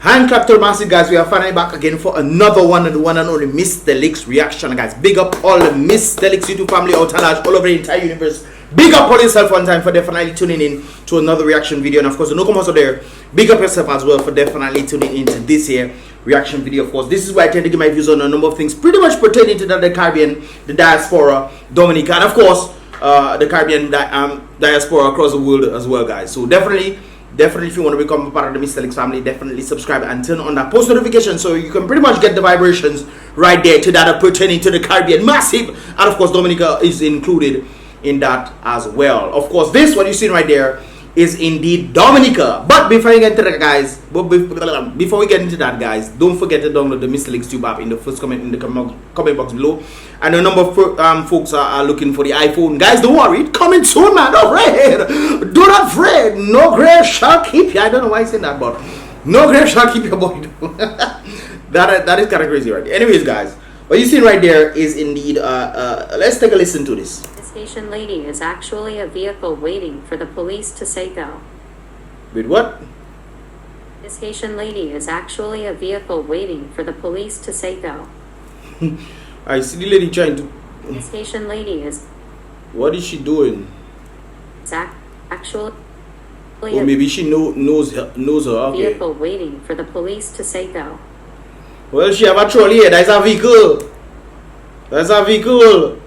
Hand clap to the massive, guys. We are finally back again for another one and only Mystelics reaction, guys. Big up all the Mystelics YouTube family out and large, all over the entire universe. Big up all yourself one time for definitely tuning in to another reaction video. And of course, the newcomers also there. Big up yourself as well for definitely tuning into this here reaction video. Of course, this is where I tend to give my views on a number of things pretty much pertaining to the Caribbean, the diaspora, Dominica, and of course, the Caribbean diaspora across the world as well, guys. So definitely if you want to become a part of the Mystelics family, definitely subscribe and turn on that post notification so you can pretty much get the vibrations right there to that pertaining to the Caribbean massive. And of course, Dominica is included in that as well. Of course, this what you see right there is indeed Dominica. But before we get into that, guys, don't forget to download the Mystelics tube app in the first comment in the comment box below. And a number of folks are looking for the iPhone. Guys, don't worry, it's coming soon, man. Don't afraid. Do not afraid. No grave shall keep you. I don't know why I said that, but no grave shall keep your body. that is kind of crazy, right? Anyways, guys, what you see right there is indeed. Let's take a listen to this. Station lady is actually a vehicle waiting for the police to say go. Wait, what? This Haitian lady is actually a vehicle waiting for the police to say go. I see the lady trying to. This Haitian lady is. What is she doing? Actually. Or maybe she knows her. Okay. Vehicle waiting for the police to say go. Well, she have a trolley here. That's a vehicle. That's a vehicle.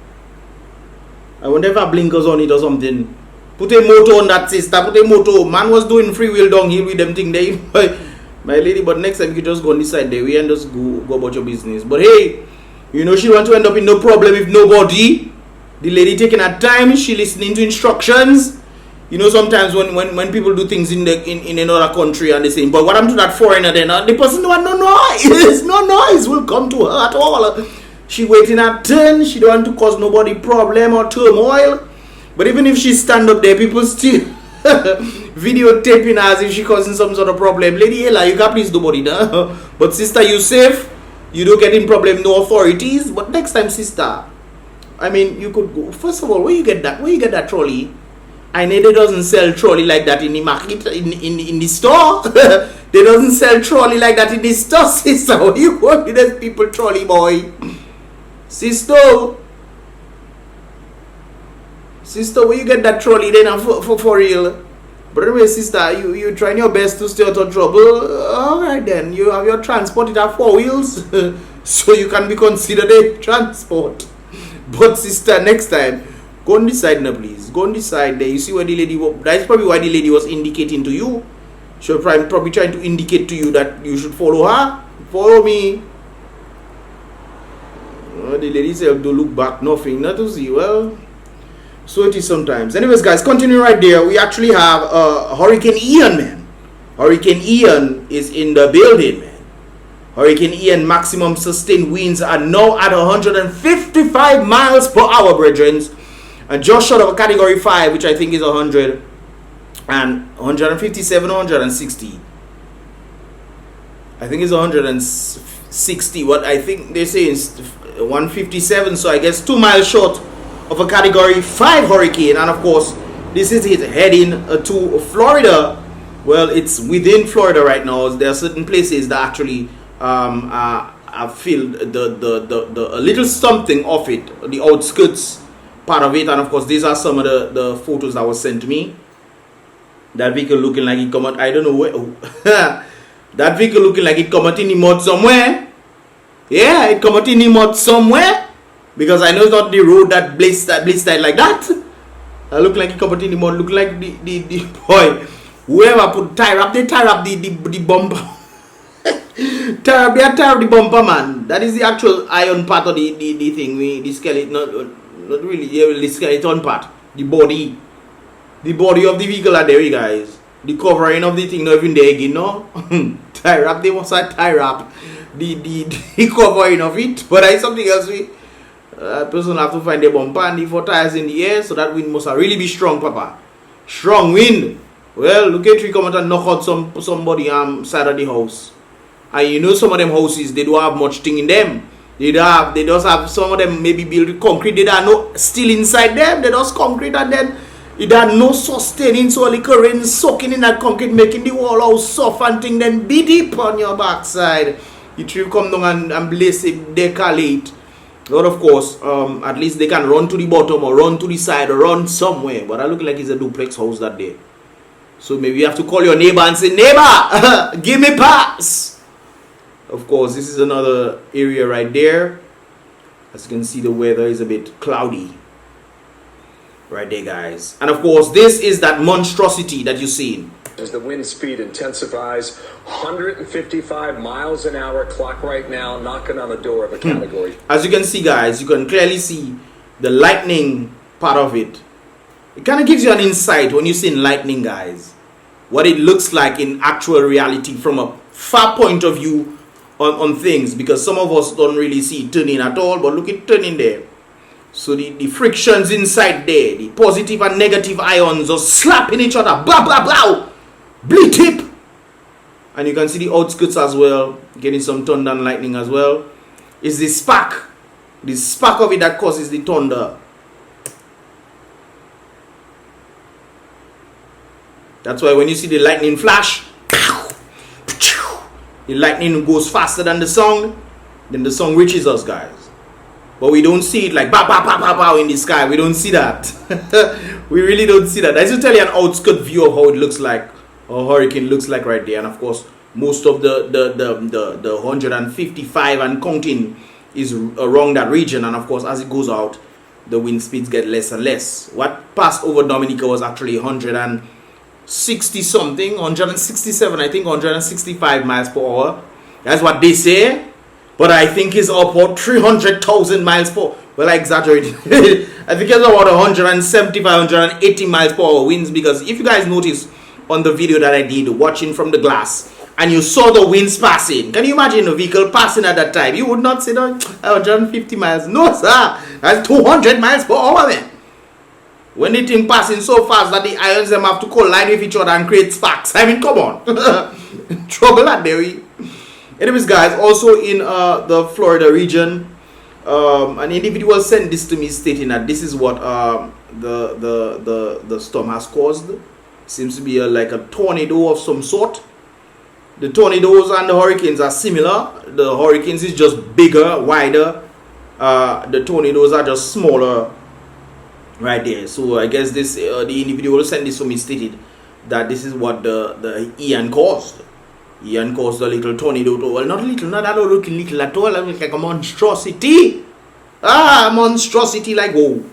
I wonder if I blinkers on it or something. Put a motor on that, sister. Put a motor. Man was doing free wheel downhill with them thing there. My lady, but next time you can just go on this side there. We and just go about your business. But hey, you know she want to end up in no problem with nobody. The lady taking her time. She listening to instructions. You know, sometimes when people do things in another country and they say, but what happened to that foreigner then? The person don't want no noise. No noise will come to her at all. She waiting her turn. She don't want to cause nobody problem or turmoil. But even if she stand up there, people still videotaping her as if she causing some sort of problem. Lady Ella, you can't please nobody, nah? But sister, you safe. You don't get in problem, no authorities. But next time, sister, I mean, you could go. First of all, where you get that trolley? I know they doesn't sell trolley like that in the market, in the store. They doesn't sell trolley like that in the store, sister. Where you go with those people trolley, boy? Sister, where you get that trolley then for real? But anyway, sister, you trying your best to stay out of trouble. Alright then, you have your transport, it have 4 wheels. So you can be considered a transport. But sister, next time, go on this side now please. Go on this side there. You see where the lady was, that's probably why the lady was indicating to you. She was probably trying to indicate to you that you should follow her. Follow me. The lady said to look back, nothing, not to see. Well, so it is sometimes. Anyways, guys, continue right there. We actually have Hurricane Ian, man. Hurricane Ian is in the building, man. Hurricane Ian maximum sustained winds are now at 155 miles per hour, brethren. And just short of a category 5, which I think is 100 and 157, 160. I think it's 160. What I think they say is 157, so I guess 2 miles short of a category 5 hurricane. And of course, this is it heading to Florida. Well, it's within Florida right now. There are certain places that actually feel the a little something of it, the outskirts part of it. And of course, these are some of the photos that was sent to me. That vehicle looking like it come out, I don't know where. That vehicle looking like it come out in the mud somewhere. Yeah, it come out in the mud somewhere. Because I know it's not the road that blazed like that. I look like it come out in the mud. Look like the boy. Whoever put tie up the bumper. Tie up the bumper, man. That is the actual iron part of the thing. The skeleton, not really, yeah, the skeleton part. The body of the vehicle are there, guys. The covering of the thing not even there again, no? Tie wrap, they must have tie wrap the covering of it. But I something else person have to find the bumper and the 4 tires in the air, so that wind must really be strong, papa. Strong wind. Well, look at you come out and knock out somebody side of the house. And you know some of them houses, they don't have much thing in them. They just have some of them maybe built with concrete. They don't know still inside them. They just concrete and then It had no sustaining, so the current soaking in that concrete, making the wall all soft and thing, then be deep on your backside. It will come down and blaze it, decolate. But of course, at least they can run to the bottom or run to the side or run somewhere. But I look like it's a duplex house that day. So maybe you have to call your neighbor and say, neighbor, give me pass. Of course, this is another area right there. As you can see, the weather is a bit cloudy. Right there, guys. And of course, this is that monstrosity that you're seeing. As the wind speed intensifies, 155 miles an hour clock right now, knocking on the door of a category. As you can see, guys, you can clearly see the lightning part of it. It kind of gives you an insight when you see lightning, guys, what it looks like in actual reality from a far point of view on things, because some of us don't really see it turning at all, but look at turning there. So the frictions inside there, the positive and negative ions are slapping each other, blah blah blah, bleed tip. And you can see the outskirts as well, getting some thunder and lightning as well. It's the spark of it that causes the thunder. That's why when you see the lightning flash, the lightning goes faster than the sound, then the song reaches us, guys. But we don't see it like bow, bow, bow, bow, bow in the sky. We don't see that. We really don't see that. I just tell you an outskirt view of how it looks like, a hurricane looks like right there. And of course, most of the 155 and counting is around that region. And of course, as it goes out, the wind speeds get less and less. What passed over Dominica was actually 160 something, 167, I think 165 miles per hour. That's what they say. But I think it's about 300,000 miles per hour. Well, I exaggerated. I think it's about 175, 180 miles per hour winds, because if you guys notice on the video that I did watching from the glass and you saw the winds passing, can you imagine a vehicle passing at that time? You would not say 150 miles. No, sir. That's 200 miles per hour, man. When the thing passing so fast that the ions them have to collide with each other and create sparks. I mean, come on. Trouble at there. Anyways, guys, also in the Florida region, an individual sent this to me stating that this is what the storm has caused. Seems to be like a tornado of some sort. The tornadoes and the hurricanes are similar. The hurricanes is just bigger, wider. The tornadoes are just smaller right there. So I guess this the individual sent this to me stated that this is what the Ian caused. Ian caused a little tornado. Well, not little, not that looking little at all. Like a monstrosity. Monstrosity like whoa.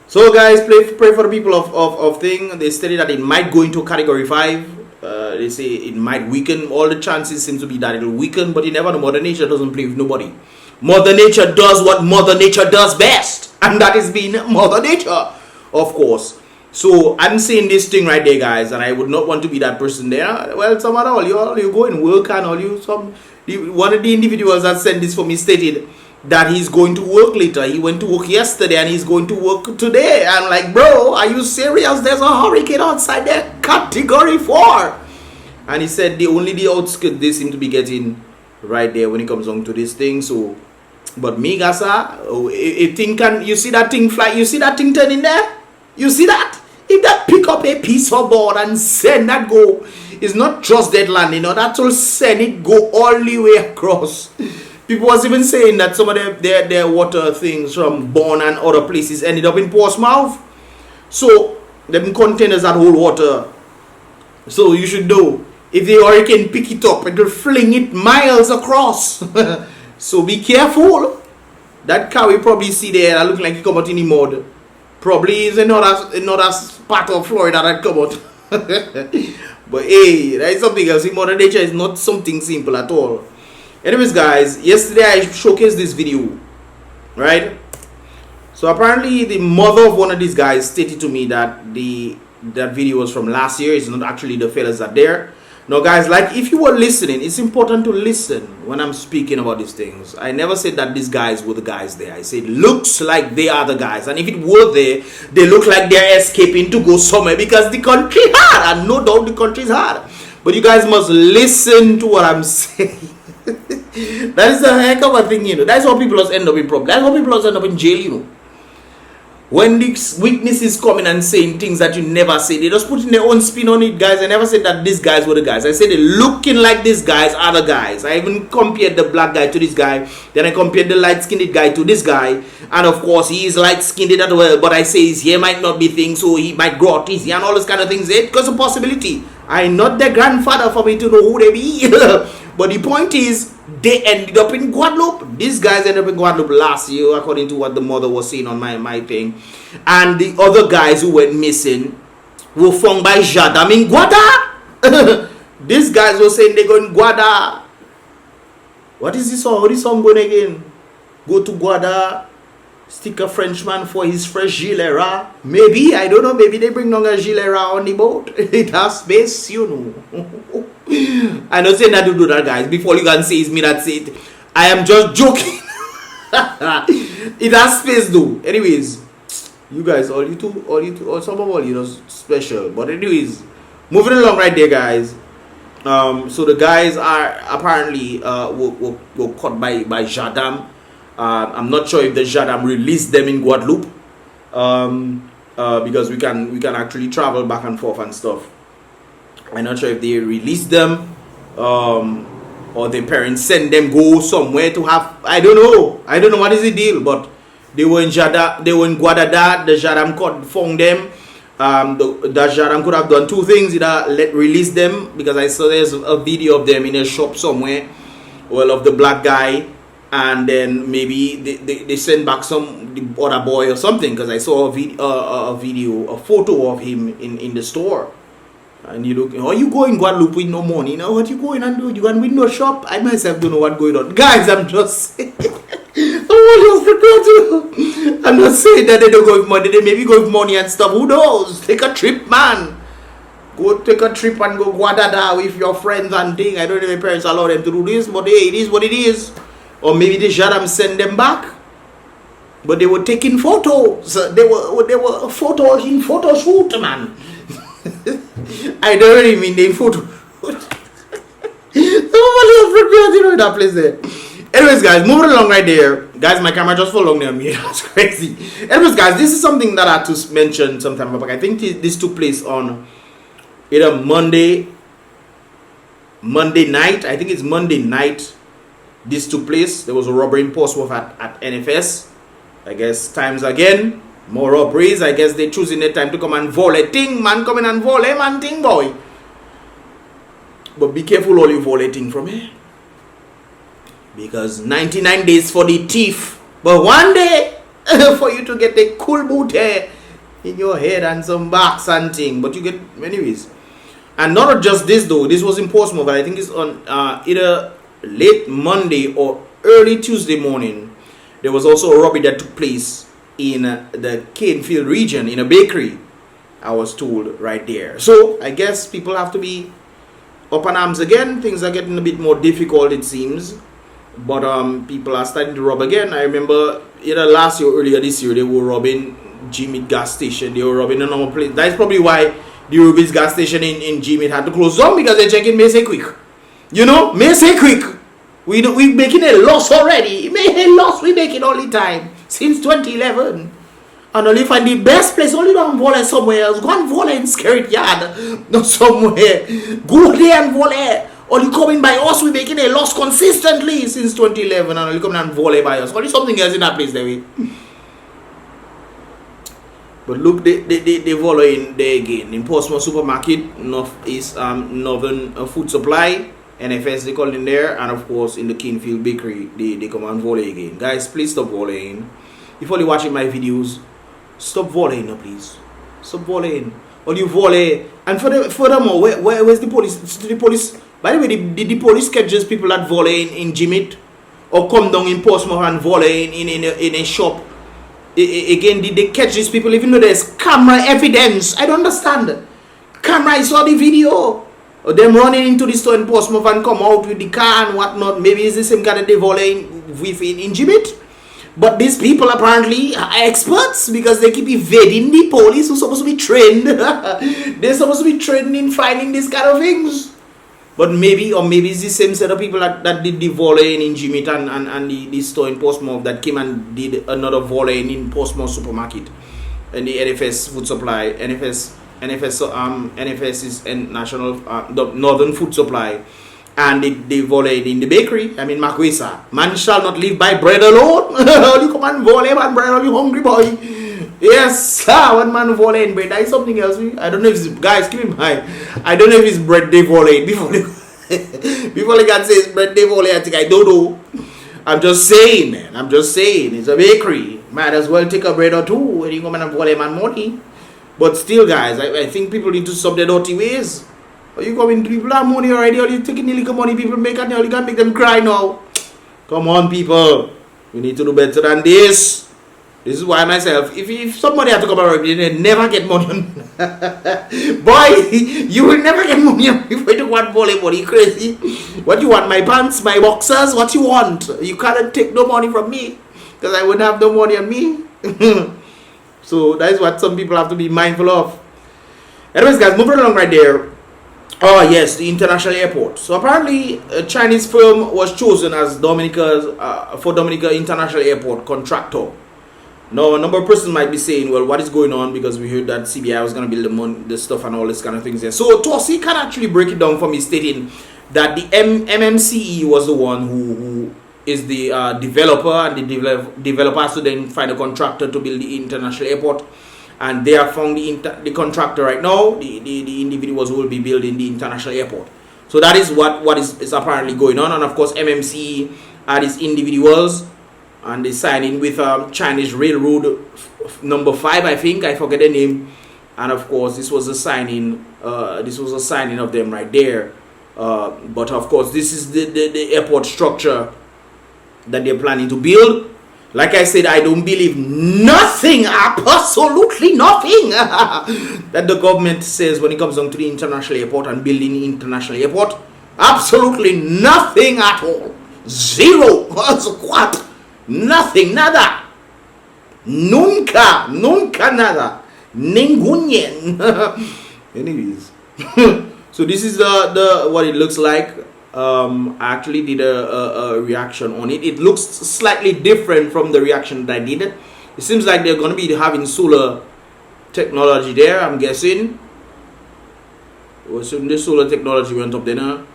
So guys, pray for the people of thing. They stated that it might go into category 5. They say it might weaken. All the chances seem to be that it will weaken, but you never know. Mother Nature doesn't play with nobody. Mother Nature does what Mother Nature does best, and that is being Mother Nature, of course. So I'm saying this thing right there, guys, and I would not want to be that person there. Well, some other all you go and work, and all you one of the individuals that sent this for me stated that he's going to work later. He went to work yesterday and he's going to work today. I'm like, bro, are you serious? There's a hurricane outside there, category 4. And he said the outskirts they seem to be getting right there when it comes on to this thing. So, but me, Gasa, a thing can, you see that thing fly, you see that thing turning there? You see that? If that pick up a piece of board and send that go, it's not just dead land, that will send it go all the way across. People was even saying that some of their water things from Bonn and other places ended up in Portsmouth. So, them containers that hold water. So, you should know, if the hurricane pick it up, it will fling it miles across. So, be careful. That car we probably see there that look like it come out in the mud. Probably is another part of Florida that come out. But hey, that is something else. Mother Nature is not something simple at all. Anyways, guys, yesterday I showcased this video, right? So apparently the mother of one of these guys stated to me that that video was from last year. It's not actually the fellas that there. Now, guys, like if you were listening, it's important to listen when I'm speaking about these things. I never said that these guys were the guys there. I said looks like they are the guys, and if it were there, they look like they're escaping to go somewhere because the country hard, and no doubt the country is hard. But you guys must listen to what I'm saying. That is a heck of a thing, That's how people end up in problems. That's how people end up in jail, when these witnesses coming and saying things that you never say, they just putting their own spin on it, guys. I never said that these guys were the guys. I said they looking like these guys are the guys. I even compared the black guy to this guy. Then I compared the light-skinned guy to this guy. And of course, he is light-skinned as well. But I say his hair might not be thing, so he might grow out his hair and all those kind of things. It because of possibility. I'm not their grandfather for me to know who they be. But the point is, they ended up in Guadeloupe. These guys ended up in Guadeloupe last year, according to what the mother was saying on my thing. And the other guys who went missing were found by Jadam in Guada. These guys were saying they go in Guada. What is this song? What is this song going again? Go to Guada, stick a Frenchman for his fresh gilera. Maybe, I don't know, maybe they bring down a gilera on the boat. It has space, you know. I'm not saying that to do that, guys. Before you can say it's me that said it. I am just joking. It has space though. Anyways, you guys, all you two, some of all, you know, special. But anyways, moving along right there, guys. So the guys are apparently were caught by Jadam. I'm not sure if the Jadam released them in Guadeloupe. Because we can actually travel back and forth and stuff. I'm not sure if they released them, or their parents send them go somewhere to have. I don't know what is the deal, but they were in Guadada. The Jadam court found them. The Jadam could have done two things: either release them, because I saw there's a video of them in a shop somewhere, well, of the black guy, and then maybe they send back the other boy or something, because I saw a photo of him in the store. And you look, oh, you going Guadeloupe with no money? Now what you going and do? You going window shop? I myself don't know what's going on. Guys, I'm just saying. I'm not saying that they don't go with money. They maybe go with money and stuff. Who knows? Take a trip, man. Go take a trip and go Guadada with your friends and thing. I don't know if my parents allow them to do this, but hey, it is what it is. Or maybe the Jadam send them back. But they were taking photos. They were photos in photo shoot, man. I don't really mean they photo. Somebody else prepared, you know, that place there. Anyways, guys, moving along right there. Guys, my camera just fell along there. Yeah, that's crazy. Anyways, guys, this is something that I had to mention sometime back. I think this took place on either Monday night. I think it's Monday night. This took place. There was a robbery in Portsmouth at NFS. I guess times again. More robberies. I guess they choosing their time to come and volley thing. Man coming and volley man thing, boy. But be careful all you volley thing from here. Because 99 days for the thief. But one day for you to get a cool boot hair in your head and some box and thing. But you get, anyways. And not just this though. This was in Portsmouth. I think it's on either late Monday or early Tuesday morning. There was also a robbery that took place in the Canefield region in a bakery, I was told right there. So I guess people have to be up in arms again. Things are getting a bit more difficult, it seems. But people are starting to rob again. I remember either last year or earlier this year, they were robbing Jimmy gas station. They were robbing a normal place. That's probably why the Rubis gas station in Jimmy had to close down, because they're checking May say quick. You know, May say quick. We making a loss already. A loss we make it all the time. Since 2011. And only find the best place, only don't volley somewhere else. Go and volley in Skerrit Yard. Not somewhere. Go there and volley. Only coming by us, we making a loss consistently since 2011. And only coming and volley by us. Only something else in that place there. But look, they volleying there again. In Portsmouth Supermarket, Northern Food Supply, NFS they call in there, and of course in the Canefield Bakery, they come and volley again. Guys, please stop volleying. If you're only watching my videos, stop volleying, no, please. Stop volleying. Or you volley. And furthermore, where's the police? The police. By the way, did the police catch just people that volley in Jimit, or come down in Portsmouth and volley in a shop? Again, did they catch these people even though there's camera evidence? I don't understand. Camera, I saw the video. Or them running into the store in Portsmouth and come out with the car and whatnot. Maybe it's the same car that they volley with in Jimit. But these people apparently are experts, because they keep evading the police who's supposed to be trained. They're supposed to be trained in finding these kind of things. But maybe it's the same set of people that did the volleying in Jimit and the store in Portsmouth that came and did another volleying in Portsmouth Supermarket. and the NFS food supply. NFS is national the Northern Food Supply, and they volleyed in the bakery. I mean, Makwesa, man shall not live by bread alone. You come and volley man bread, are you hungry boy? Yes, sir. One man volley in bread. That is something else. I don't know if it's, guys, keep in mind. I don't know if it's bread they volley before they can say it's bread they volley. I think I don't know. I'm just saying, man. I'm just saying. It's a bakery. Might as well take a bread or two when you come and volley man money. But still, guys, I think people need to stop their dirty ways. Are you coming? People have money already. Are you taking the little money people make and you can make them cry now? Come on, people. We need to do better than this. This is why myself, if somebody had to come around, they never get money on boy, you will never get money on me if you want volley money. Crazy. What you want? My pants, my boxers? What you want? You can't take no money from me because I wouldn't have no money on me. So that is what some people have to be mindful of. Anyways, guys, moving along right there. Oh yes, the international airport. So apparently a Chinese firm was chosen as Dominica's for Dominica International Airport contractor. Now a number of persons might be saying, well, what is going on, because we heard that CBI was going to build the stuff and all this kind of things there. So Tosi can actually break it down for me, stating that the MMCE was the one who is the developer, and the developer has to then find a contractor to build the international airport, and they have found the contractor right now, the individuals who will be building the international airport. So that is what is apparently going on. And of course MMCE are these individuals, and they sign in with Chinese Railroad number 5, I think, I forget the name. And of course this was a signing of them right there. But of course this is the airport structure that they're planning to build. Like I said, I don't believe nothing, absolutely nothing that the government says when it comes down to the international airport and building the international airport. Absolutely nothing at all. Zero. What? Nothing, nada. Nunca nada. Ningunyen. Anyways. So this is the what it looks like. I actually did a reaction on it. It looks slightly different from the reaction that I did. It seems like they're going to be having solar technology there, I'm guessing. So the solar technology went up there now.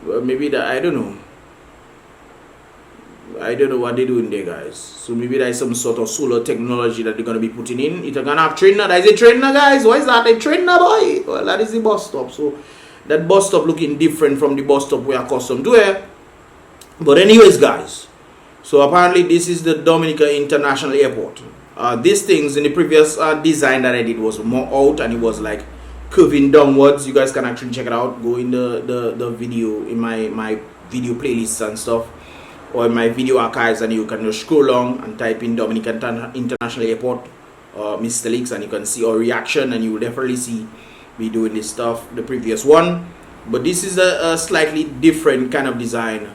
Well, maybe that, I don't know. I don't know what they're doing there, guys. So maybe there's some sort of solar technology that they're going to be putting in. It's going to have trainer. There's a trainer, guys. What is that? A trainer, boy? Well, that is the bus stop. So that bus stop looking different from the bus stop we are accustomed to here. But anyways, guys. So apparently this is the Dominica International Airport. These things in the previous design that I did was more out, and it was like curving downwards. You guys can actually check it out. Go in the video in my video playlists and stuff, or in my video archives, and you can just scroll along and type in Dominica International Airport Mystelics, and you can see our reaction, and you will definitely see me doing this stuff, the previous one. But this is a slightly different kind of design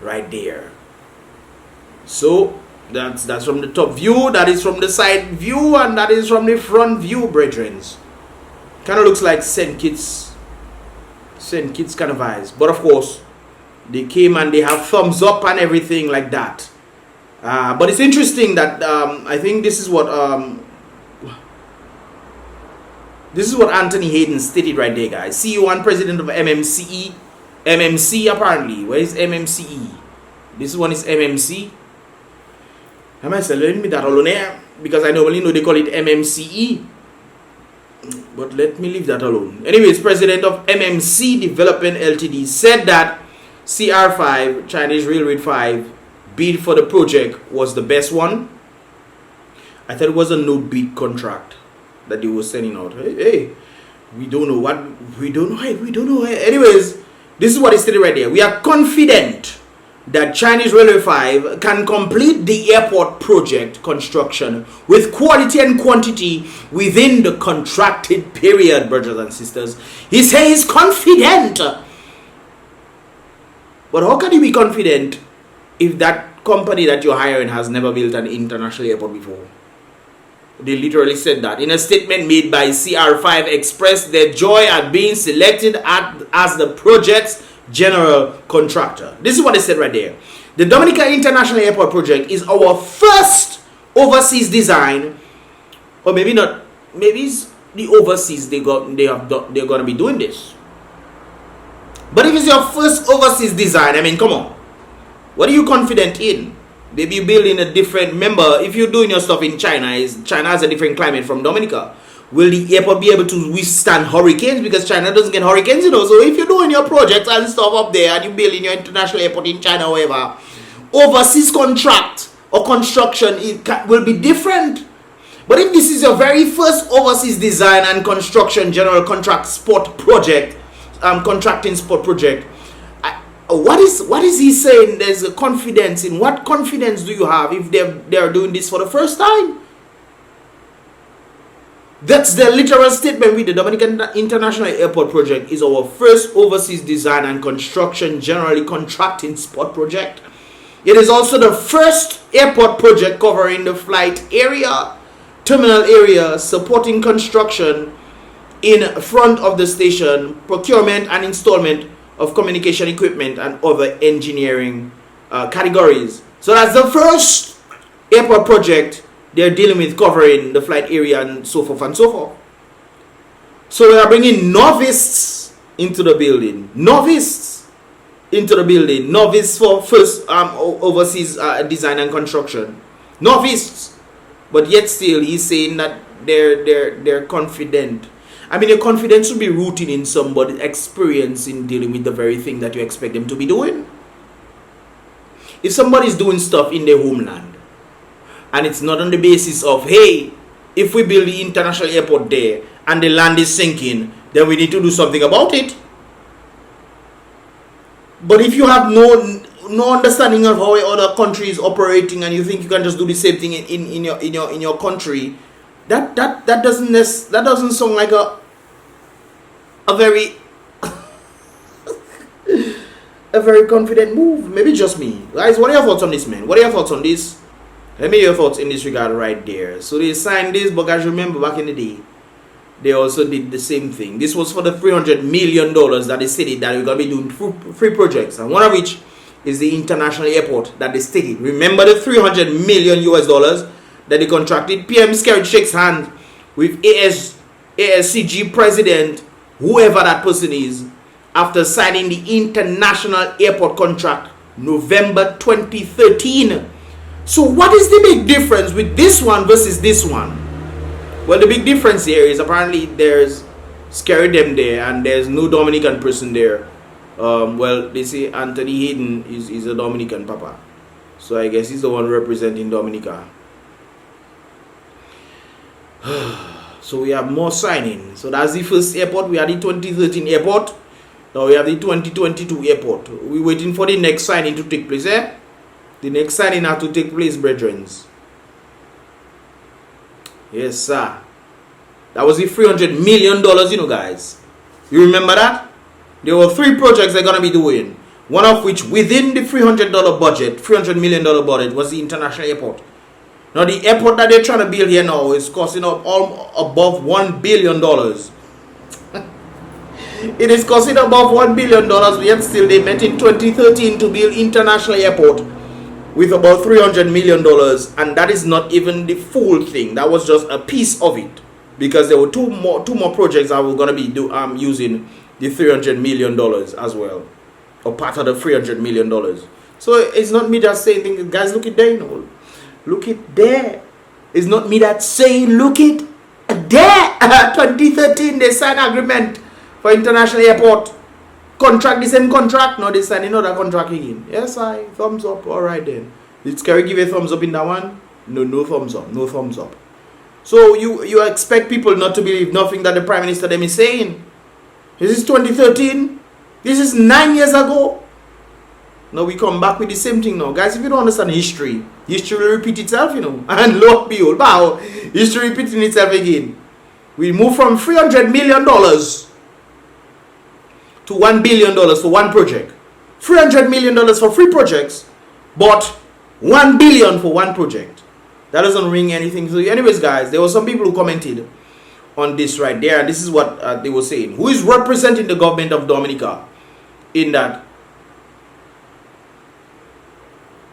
right there. So that's from the top view, that is from the side view, and that is from the front view, brethren. Kind of looks like St. Kitts kind of eyes. But of course they came and they have thumbs up and everything like that. But it's interesting that I think this is what Anthony Hayden stated right there, guys. CEO and president of MMCE. MMC apparently. Where is MMCE? This one is MMC. I might say, let me that alone here, because I normally know they call it MMCE. But let me leave that alone. Anyways, president of MMC Development Ltd said that CR5, Chinese Railway 5, bid for the project was the best one. I thought it was a no bid contract that they were sending out. Hey, we don't know what, we don't know. Anyways, this is what is stated right there. We are confident that Chinese Railway 5 can complete the airport project construction with quality and quantity within the contracted period, brothers and sisters. He says he's confident. But how can you be confident if that company that you're hiring has never built an international airport before? They literally said that. In a statement made by CR5, expressed their joy at being selected as the project's general contractor. This is what they said right there. The Dominica International Airport project is our first overseas design, or maybe not, maybe it's the overseas they're gonna be doing this. But if it's your first overseas design, I mean, come on, what are you confident in? Maybe you building a different, remember, if you're doing your stuff in China, China has a different climate from Dominica. Will the airport be able to withstand hurricanes? Because China doesn't get hurricanes, you know. So if you're doing your projects and stuff up there and you're building your international airport in China or whatever, overseas contract or construction will be different. But if this is your very first overseas design and construction general contract sport project, contracting sport project, what is he saying? There's a confidence in. What confidence do you have if they're doing this for the first time? That's the literal statement with the Dominican International Airport project is our first overseas design and construction generally contracting sport project. It is also the first airport project covering the flight area, terminal area, supporting construction in front of the station, procurement and installment of communication equipment and other engineering categories. So that's the first airport project they're dealing with covering the flight area and so forth and so forth. So we are bringing novices into the building. Novice for first overseas design and construction. Novice. But yet still he's saying that they're confident. I mean, your confidence should be rooted in somebody's experience in dealing with the very thing that you expect them to be doing. If somebody's doing stuff in their homeland, and it's not on the basis of, hey, if we build the international airport there and the land is sinking, then we need to do something about it. But if you have no understanding of how other country is operating and you think you can just do the same thing in your country, that doesn't sound like a very a very confident move. Maybe just me. Guys, what are your thoughts on this, man? What are your thoughts on this? Let me hear your thoughts in this regard right there. So they signed this, but guys, remember back in the day, they also did the same thing. This was for the $300 million that they stated that we're going to be doing three projects, and one of which is the international airport that they stated. Remember the $300 million US that they contracted? PM Skerrit shakes hands with ASCG president, whoever that person is, after signing the international airport contract November 2013. So what is the big difference with this one versus this one? Well, the big difference here is apparently there's Skerrit them there and there's no Dominican person there. Well, they say Anthony Hayden is a Dominican papa. So I guess he's the one representing Dominica. So we have more signing. So that's the first airport. We had the 2013 airport. Now we have the 2022 airport. We're waiting for the next signing to take place, eh? The next signing has to take place, brethren. Yes, sir. That was the $300 million, you know, guys. You remember that? There were three projects they're going to be doing. One of which, within the $300 million budget, was the international airport. Now, the airport that they're trying to build here now is costing up above $1 billion. It is costing above $1 billion, yet still they met in 2013 to build international airport with about $300 million, and that is not even the full thing. That was just a piece of it, because there were two more projects that were going to be using the $300 million as well, or part of the $300 million. So it's not me just saying things, guys. Look it there, you know. Look it there. It's not me that's saying, look it there. 2013 they signed agreement for international airport. Contract, the same contract. No, they signed another contract again. Yes, I thumbs up. All right then. Did Skerrit give a thumbs up in that one? No thumbs up. No thumbs up. So you expect people not to believe nothing that the Prime Minister them is saying. This is 2013. This is 9 years ago. Now we come back with the same thing now. Guys, if you don't understand history will repeat itself, you know. And lo and behold, wow, history repeating itself again. We move from $300 million to $1 billion for one project. $300 million for three projects, but $1 billion for one project. That doesn't ring anything. So anyways, guys, there were some people who commented on this right there, and this is what they were saying. Who is representing the government of Dominica in that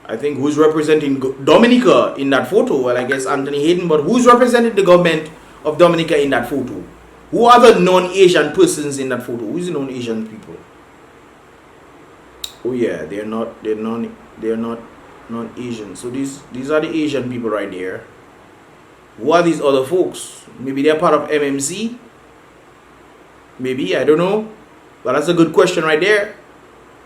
I think who's representing Dominica in that photo? Well, I guess Anthony Hayden, but who's representing the government of Dominica in that photo? Who are the non-Asian persons in that photo? Who's the non-Asian people? Oh yeah, they're not non-Asian. So these are the Asian people right there. Who are these other folks? Maybe they're part of MMC. Maybe, I don't know. But that's a good question right there.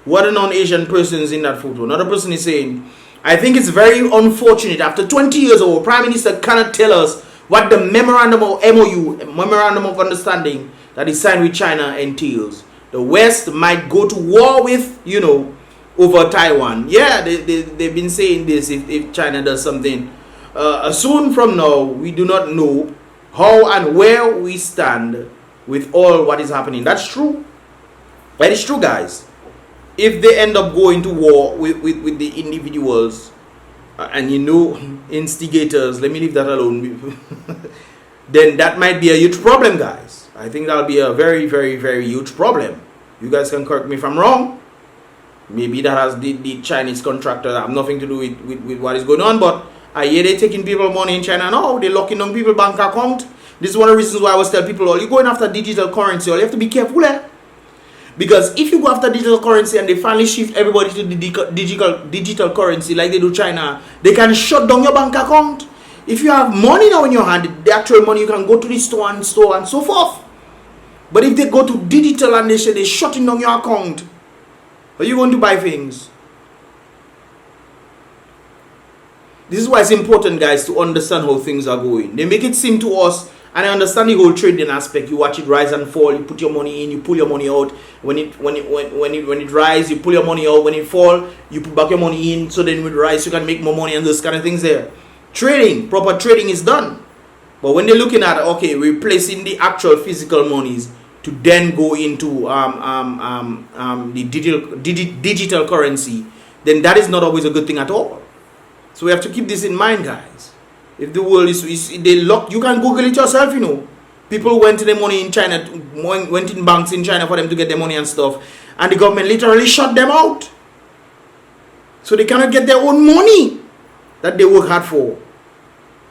What are non-Asian persons in that photo? Another person is saying, I think it's very unfortunate after 20 years our Prime Minister cannot tell us what the memorandum of MOU, memorandum of understanding that is signed with China entails. The West might go to war with, you know, over Taiwan. Yeah, they've been saying this if China does something. Soon from now, we do not know how and where we stand with all what is happening. That's true. That is true, guys. If they end up going to war with the individuals and, you know, instigators, let me leave that alone, then that might be a huge problem, guys. I think that'll be a very, very, very huge problem. You guys can correct me if I'm wrong. Maybe that has the Chinese contractor have nothing to do with what is going on, but I hear they're taking people money in China now. They're locking down people's bank account. This is one of the reasons why I always tell people, oh, you're going after digital currency, you have to be careful, eh? Because if you go after digital currency and they finally shift everybody to the digital currency like they do China, they can shut down your bank account. If you have money now in your hand, the actual money, you can go to the store and so forth. But if they go to digital and they say they're shutting down your account, are you going to buy things? This is why it's important, guys, to understand how things are going. They make it seem to us, and I understand the whole trading aspect. You watch it rise and fall. You put your money in. You pull your money out. When it rise, you pull your money out. When it fall, you put back your money in. So then when it rise, you can make more money and those kind of things there. Trading, proper trading is done. But when they're looking at, okay, replacing the actual physical monies to then go into the digital currency, then that is not always a good thing at all. So we have to keep this in mind, guys. If the world is they lock, you can Google it yourself, you know. People went to their money in China, went in banks in China for them to get their money and stuff, and the government literally shut them out. So they cannot get their own money that they work hard for.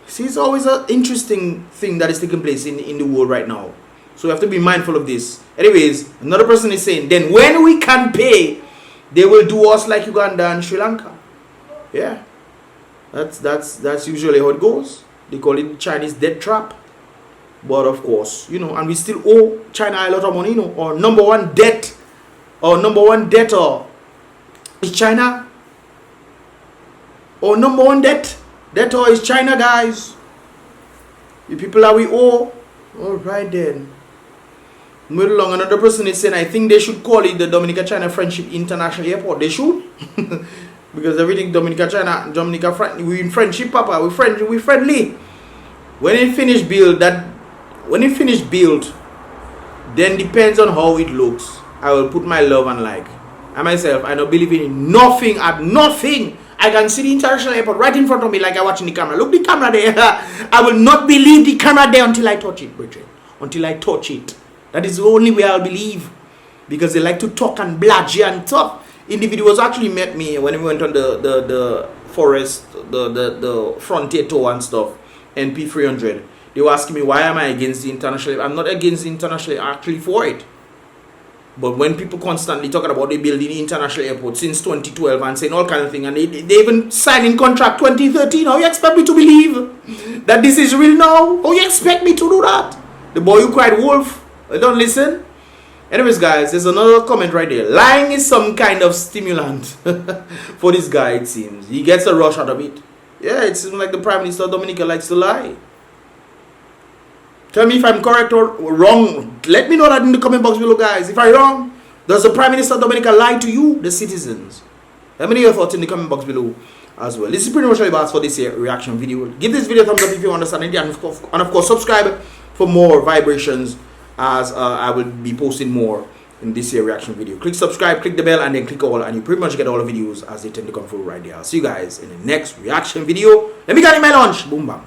See, it's always an interesting thing that is taking place in the world right now. So we have to be mindful of this. Anyways, another person is saying, then when we can pay, they will do us like Uganda and Sri Lanka. Yeah. That's usually how it goes. They call it the Chinese debt trap. But of course, you know, and we still owe China a lot of money, you know. Our number one debtor is China. Our number one debtor is China, guys. The people that we owe. Alright then. Moving along, another person is saying, I think they should call it the Dominica China Friendship International Airport. They should. Because everything Dominica, we in friendship, Papa. We friendly. When it finish build, then depends on how it looks. I will put my love and like. I myself, I don't believe in nothing at nothing. I can see the international airport right in front of me like I watching the camera. Look the camera there. I will not believe the camera there until I touch it, brethren. Until I touch it. That is the only way I'll believe. Because they like to talk and bludge and talk. Individuals actually met me when we went on the forest, the frontier tour and stuff, NP 300. They were asking me, why am I against the international? I'm not against the international, I'm actually for it. But when people constantly talking about they building the international airport since 2012 and saying all kind of things, and they even signing contract 2013, how you expect me to believe that this is real now? How you expect me to do that? The boy who cried wolf, don't listen. Anyways, guys, there's another comment right there. Lying is some kind of stimulant for this guy, it seems. He gets a rush out of it. Yeah, it seems like the Prime Minister of Dominica likes to lie. Tell me if I'm correct or wrong. Let me know that in the comment box below, guys. If I'm wrong, does the Prime Minister of Dominica lie to you, the citizens? Let me know your thoughts in the comment box below as well. This is pretty much all about for this reaction video. Give this video a thumbs up if you understand it, and of course subscribe for more vibrations, as I will be posting more in this here reaction video. Click subscribe, click the bell, and then click all, and you pretty much get all the videos as they tend to come through right there. I'll see you guys in the next reaction video. Let me get in my lunch. Boom, bam.